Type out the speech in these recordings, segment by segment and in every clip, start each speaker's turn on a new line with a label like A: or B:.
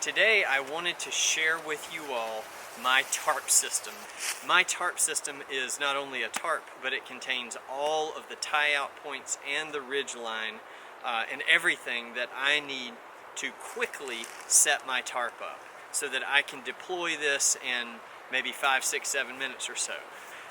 A: Today I wanted to share with you all my tarp system. My tarp system is not only a tarp, but it contains all of the tie-out points and the ridgeline and everything that I need to quickly set my tarp up so that I can deploy this in maybe 5, 6, 7 minutes or so.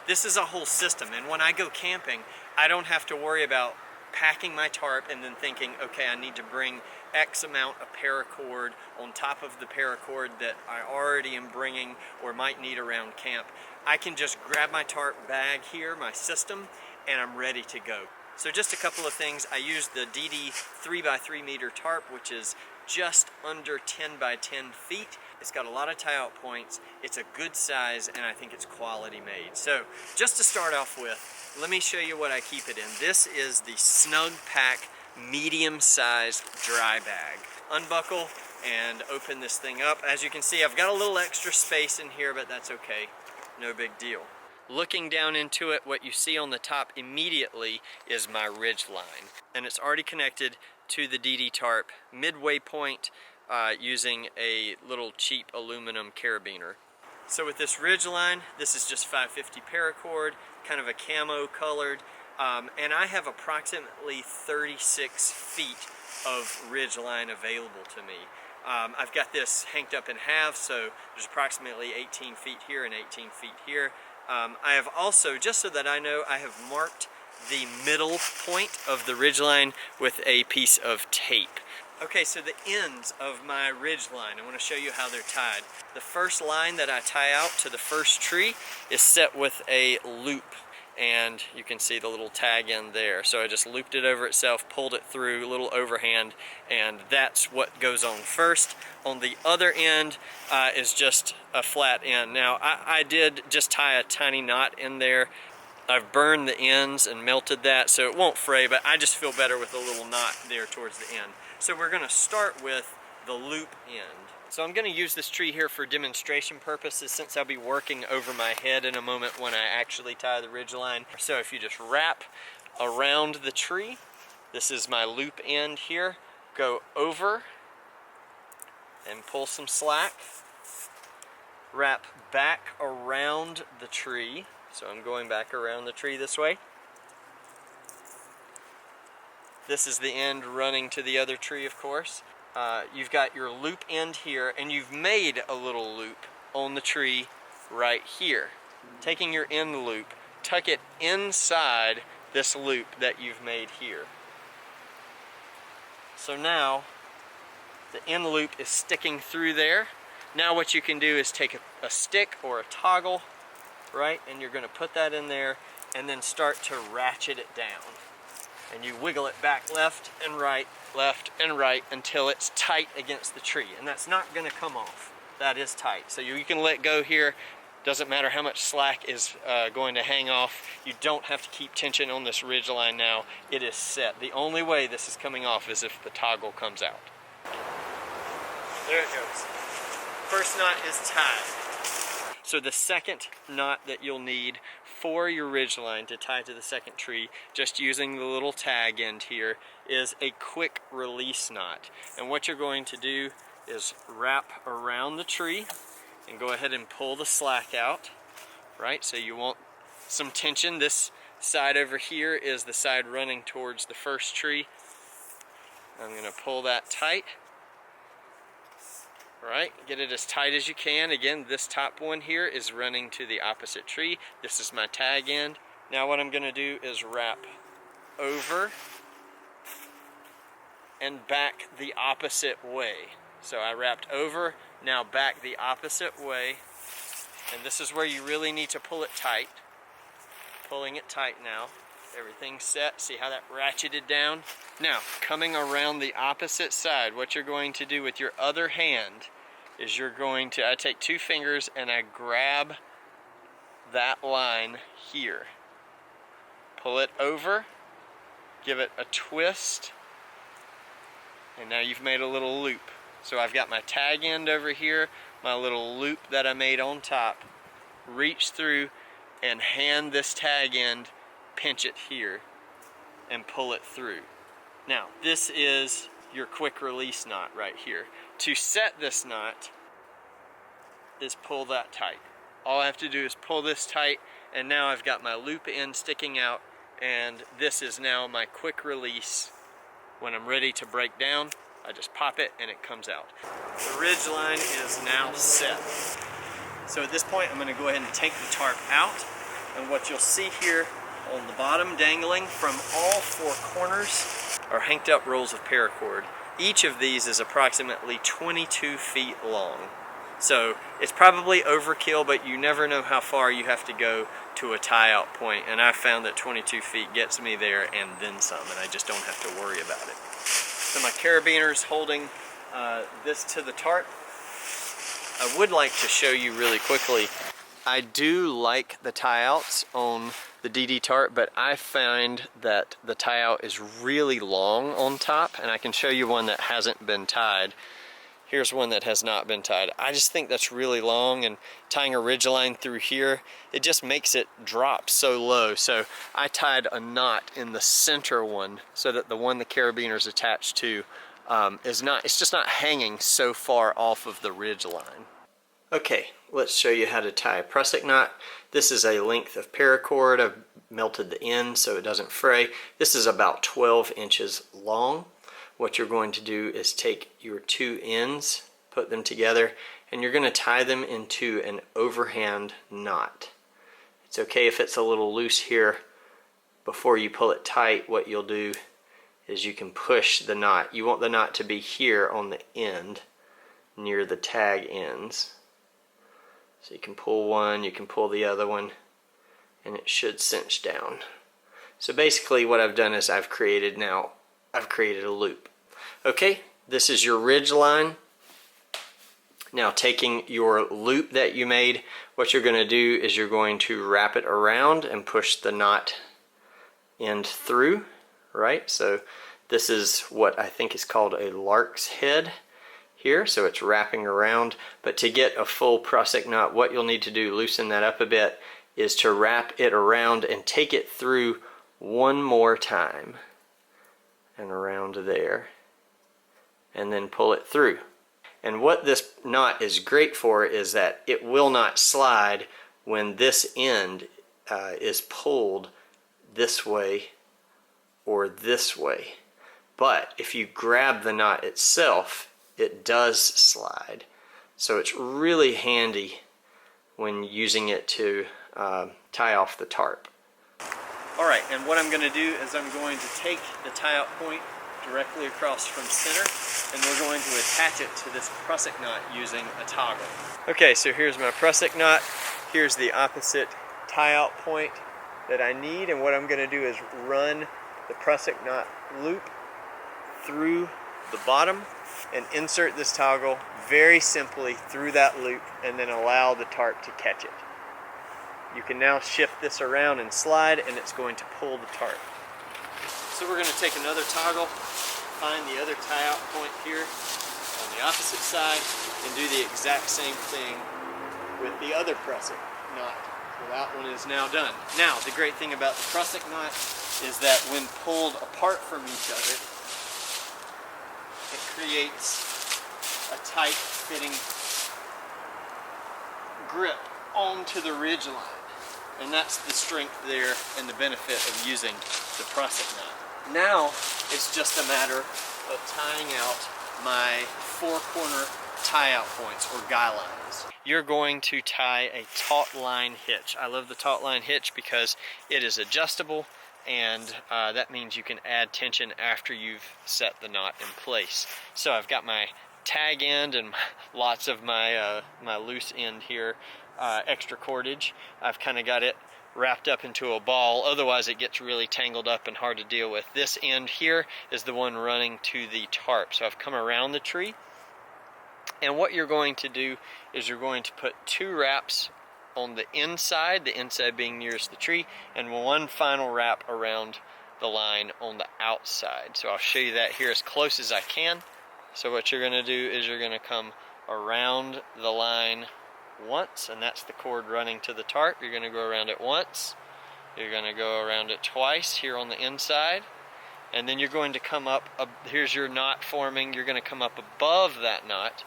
A: This is a whole system, and when I go camping, I don't have to worry about packing my tarp and then thinking, okay, I need to bring X amount of paracord on top of the paracord that I already am bringing or might need around camp. I can just grab my tarp bag here, my system, and I'm ready to go. So just a couple of things. I use the DD 3x3 meter tarp, which is just under 10 by 10 feet. It's got a lot of tie-out points. It's a good size, and I think it's quality made. So just to start off with, let me show you what I keep it in. This is the Snug Pack medium-sized dry bag. Unbuckle and open this thing up. As you can see, I've got a little extra space in here, but that's okay. No big deal. Looking down into it, what you see on the top immediately is my Ridgeline, and it's already connected to the DD tarp midway point using a little cheap aluminum carabiner. So with this Ridgeline, this is just 550 paracord, kind of a camo colored, and I have approximately 36 feet of Ridgeline available to me. I've got this hanked up in half, so there's approximately 18 feet here and 18 feet here. I have also, just so that I know, I have marked the middle point of the Ridgeline with a piece of tape. Okay, so the ends of my Ridgeline, I want to show you how they're tied. The first line that I tie out to the first tree is set with a loop, and you can see the little tag end there. So I just looped it over itself, pulled it through, a little overhand, and that's what goes on first. On the other end is just a flat end. Now I did just tie a tiny knot in there. I've burned the ends and melted that so it won't fray, but I just feel better with a little knot there towards the end. So we're going to start with the loop end. So I'm going to use this tree here for demonstration purposes since I'll be working over my head in a moment when I actually tie the Ridgeline. So if you just wrap around the tree, this is my loop end here, go over and pull some slack, wrap back around the tree. So I'm going back around the tree this way. This is the end running to the other tree, of course. You've got your loop end here, and you've made a little loop on the tree right here. Taking your end loop, tuck it inside this loop that you've made here. So now the end loop is sticking through there. Now what you can do is take a stick or a toggle, right, and you're going to put that in there and then start to ratchet it down. And you wiggle it back left and right until it's tight against the tree. And that's not going to come off. That is tight. So you can let go here. Doesn't matter how much slack is going to hang off. You don't have to keep tension on this Ridgeline now. It is set. The only way this is coming off is if the toggle comes out. There it goes. First knot is tied. So the second knot that you'll need for your Ridgeline to tie to the second tree, just using the little tag end here, is a quick release knot. And what you're going to do is wrap around the tree and go ahead and pull the slack out, right? So you want some tension. This side over here is the side running towards the first tree. I'm going to pull that tight. Right, get it as tight as you can. Again, this top one here is running to the opposite tree. This is my tag end. Now what I'm going to do is wrap over and back the opposite way. So I wrapped over, now back the opposite way. And this is where you really need to pull it tight. Pulling it tight now. Everything's set. See how that ratcheted down? Now, coming around the opposite side, what you're going to do with your other hand is I take 2 fingers and I grab that line here. Pull it over, give it a twist, and now you've made a little loop. So I've got my tag end over here, my little loop that I made on top. Reach through and hand this tag end, pinch it here, and pull it through. Now, this is your quick release knot right here. To set this knot is pull that tight. All I have to do is pull this tight, and now I've got my loop end sticking out, and this is now my quick release. When I'm ready to break down, I just pop it and it comes out. The Ridgeline is now set. So at this point, I'm going to go ahead and take the tarp out, and what you'll see here on the bottom dangling from all four corners are hanked up rolls of paracord. Each of these is approximately 22 feet long. So it's probably overkill, but you never know how far you have to go to a tie-out point, and I've found that 22 feet gets me there and then some, and I just don't have to worry about it. So my carabiner's holding this to the tarp. I would like to show you really quickly. I do like the tie-outs on the ddtarp, but I find that the tie-out is really long on top, and I can show you one that hasn't been tied. Here's one that has not been tied. I just think that's really long, and tying a Ridgeline through here, it just makes it drop so low. So I tied a knot in the center one so that the one the carabiner's attached to it's just not hanging so far off of the Ridgeline. Okay, let's show you how to tie a Prusik knot. This is a length of paracord. I've melted the end so it doesn't fray. This is about 12 inches long. What you're going to do is take your two ends, put them together, and you're going to tie them into an overhand knot. It's okay if it's a little loose here. Before you pull it tight, what you'll do is you can push the knot. You want the knot to be here on the end, near the tag ends. So you can pull one, you can pull the other one, and it should cinch down. So basically what I've done is I've created a loop. Okay, this is your Ridgeline. Now taking your loop that you made, what you're going to do is you're going to wrap it around and push the knot end through, right? So this is what I think is called a lark's head here, so it's wrapping around. But to get a full Prusik knot, what you'll need to do, loosen that up a bit, is to wrap it around and take it through one more time and around there, and then pull it through. And what this knot is great for is that it will not slide when this end is pulled this way or this way. But if you grab the knot itself, it does slide. So it's really handy when using it to tie off the tarp. Alright, and what I'm going to do is I'm going to take the tie-out point directly across from center, and we're going to attach it to this Prusik knot using a toggle. Okay, so here's my Prusik knot. Here's the opposite tie-out point that I need, and what I'm going to do is run the Prusik knot loop through the bottom and insert this toggle very simply through that loop, and then allow the tarp to catch it. You can now shift this around and slide, and it's going to pull the tarp. So we're going to take another toggle, find the other tie-out point here on the opposite side, and do the exact same thing with the other Prusik knot. So that one is now done. Now, the great thing about the Prusik knot is that when pulled apart from each other, it creates a tight fitting grip onto the Ridgeline. And that's the strength there and the benefit of using the Prusik knot. Now it's just a matter of tying out my four-corner tie-out points, or guy lines. You're going to tie a Taut-Line Hitch. I love the Taut-Line Hitch because it is adjustable, and that means you can add tension after you've set the knot in place. So I've got my tag end and lots of my loose end here, extra cordage. I've kind of got it wrapped up into a ball, otherwise it gets really tangled up and hard to deal with. This end here is the one running to the tarp. So I've come around the tree, and what you're going to do is you're going to put two wraps on the inside being nearest the tree, and one final wrap around the line on the outside. So I'll show you that here as close as I can. So what you're going to do is you're going to come around the line once, and that's the cord running to the tarp. You're going to go around it once, you're going to go around it twice here on the inside, and then you're going to come up, here's your knot forming, you're going to come up above that knot,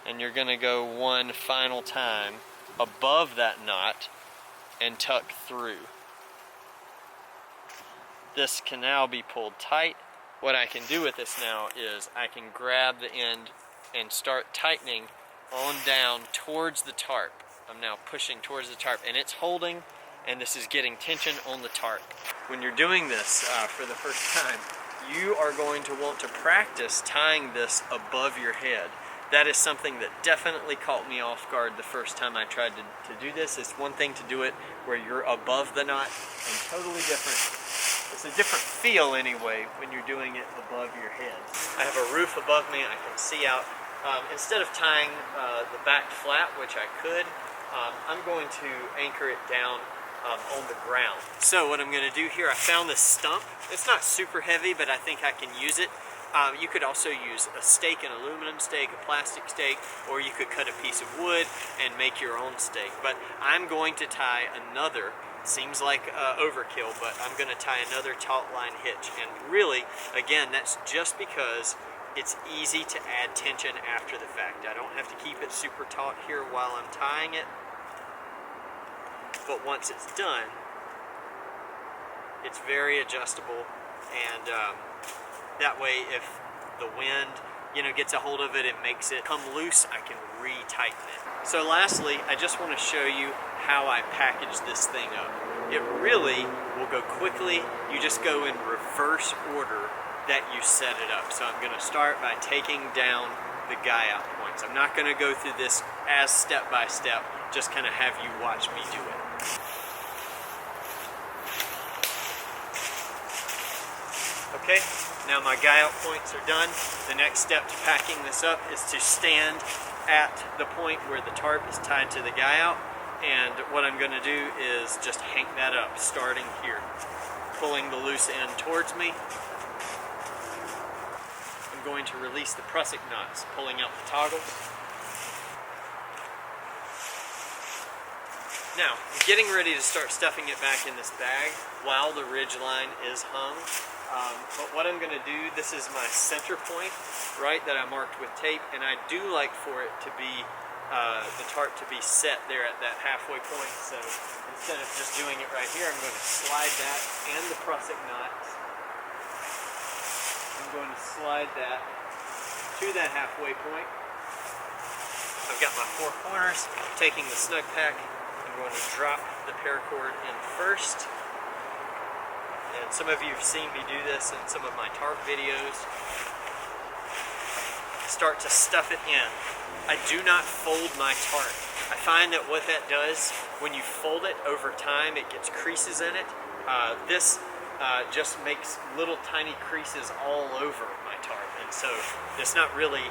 A: and you're going to go one final time above that knot and tuck through. This can now be pulled tight. What I can do with this now is I can grab the end and start tightening on down towards the tarp. I'm now pushing towards the tarp, and it's holding, and this is getting tension on the tarp. When you're doing this for the first time, you are going to want to practice tying this above your head. That is something that definitely caught me off guard the first time I tried to do this. It's one thing to do it where you're above the knot, and totally different. It's a different feel anyway when you're doing it above your head. I have a roof above me, I can see out. Instead of tying the back flat, which I could, I'm going to anchor it down on the ground. So what I'm going to do here, I found this stump. It's not super heavy, but I think I can use it. You could also use a stake, an aluminum stake, a plastic stake, or you could cut a piece of wood and make your own stake. But I'm going to tie another, seems like overkill, but I'm going to tie another Taut-Line hitch. And really, again, that's just because it's easy to add tension after the fact. I don't have to keep it super taut here while I'm tying it. But once it's done, it's very adjustable, and that way if the wind gets a hold of it and makes it come loose, I can re-tighten it. So lastly, I just want to show you how I package this thing up. It really will go quickly. You just go in reverse order that you set it up. So I'm going to start by taking down the guy out points. I'm not going to go through this as step by step, just kind of have you watch me do it. Okay, now my guy out points are done. The next step to packing this up is to stand at the point where the tarp is tied to the guy out, and what I'm going to do is just hang that up starting here, pulling the loose end towards me. I'm going to release the Prusik knots, pulling out the toggles. Now, I'm getting ready to start stuffing it back in this bag while the Ridgeline is hung. But what I'm going to do, this is my center point, right, that I marked with tape, and I do like for it to be, the tarp to be set there at that halfway point. So instead of just doing it right here, I'm going to slide that and the Prusik knots. I'm going to slide that to that halfway point. I've got my four corners, taking the snug pack. I'm going to drop the paracord in first. And some of you have seen me do this in some of my tarp videos. Start to stuff it in. I do not fold my tarp. I find that what that does, when you fold it over time, it gets creases in it. This just makes little tiny creases all over my tarp. And so it's not really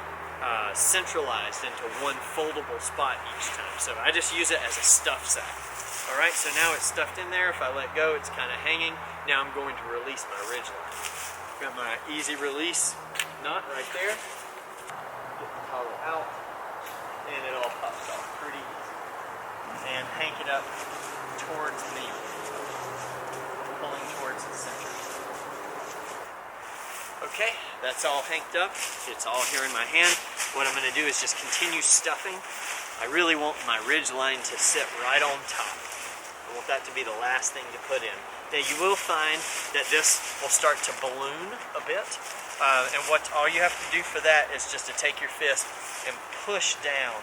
A: centralized into one foldable spot each time. So I just use it as a stuff sack. Alright, so now it's stuffed in there. If I let go, it's kind of hanging. Now I'm going to release my Ridgeline. Got my easy release knot right there. Get the toggle out, and it all pops off pretty easy. And hank it up towards me, pulling towards the center. Okay, that's all hanked up. It's all here in my hand. What I'm going to do is just continue stuffing. I really want my Ridgeline to sit right on top. I want that to be the last thing to put in. Now you will find that this will start to balloon a bit, and all you have to do for that is just to take your fist and push down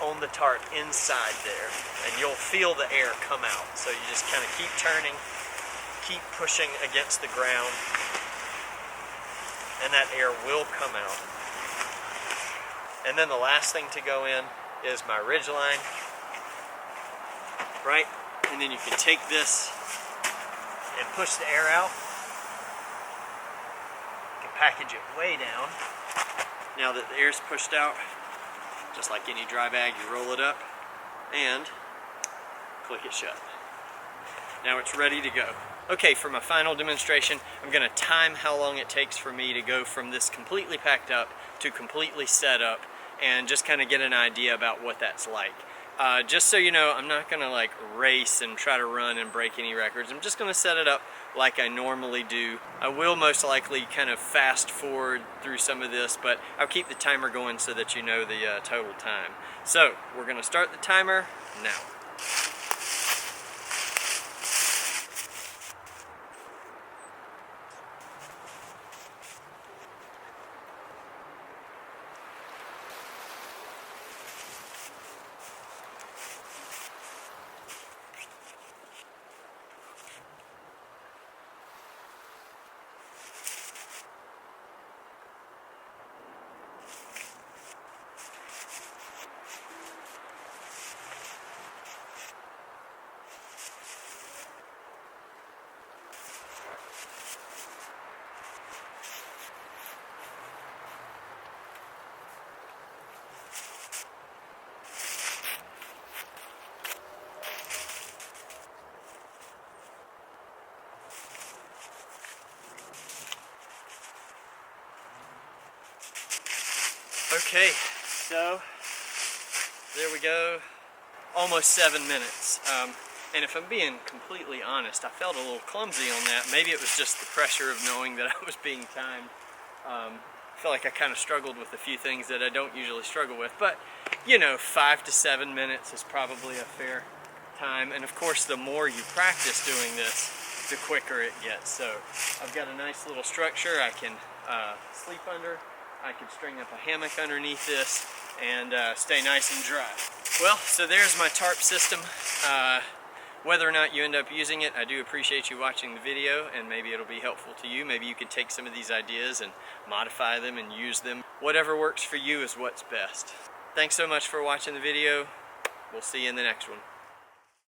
A: on the tarp inside there, and you'll feel the air come out. So you just kind of keep turning, keep pushing against the ground, and that air will come out. And then the last thing to go in is my Ridgeline, right? And then you can take this and push the air out. You can package it way down. Now that the air's pushed out, just like any dry bag, you roll it up and click it shut. Now it's ready to go. Okay, for my final demonstration, I'm going to time how long it takes for me to go from this completely packed up to completely set up, and just kind of get an idea about what that's like. Just so you know, I'm not gonna like race and try to run and break any records. I'm just gonna set it up like I normally do. I will most likely kind of fast forward through some of this, but I'll keep the timer going so that you know the total time. So we're gonna start the timer now. Okay, so there we go, almost 7 minutes. And if I'm being completely honest, I felt a little clumsy on that. Maybe it was just the pressure of knowing that I was being timed. I feel like I kind of struggled with a few things that I don't usually struggle with, but you know, 5 to 7 minutes is probably a fair time. And of course, the more you practice doing this, the quicker it gets. So I've got a nice little structure I can sleep under. I could string up a hammock underneath this and stay nice and dry. Well, so there's my tarp system. Whether or not you end up using it, I do appreciate you watching the video, and maybe it'll be helpful to you. Maybe you can take some of these ideas and modify them and use them. Whatever works for you is what's best. Thanks so much for watching the video. We'll see you in the next one.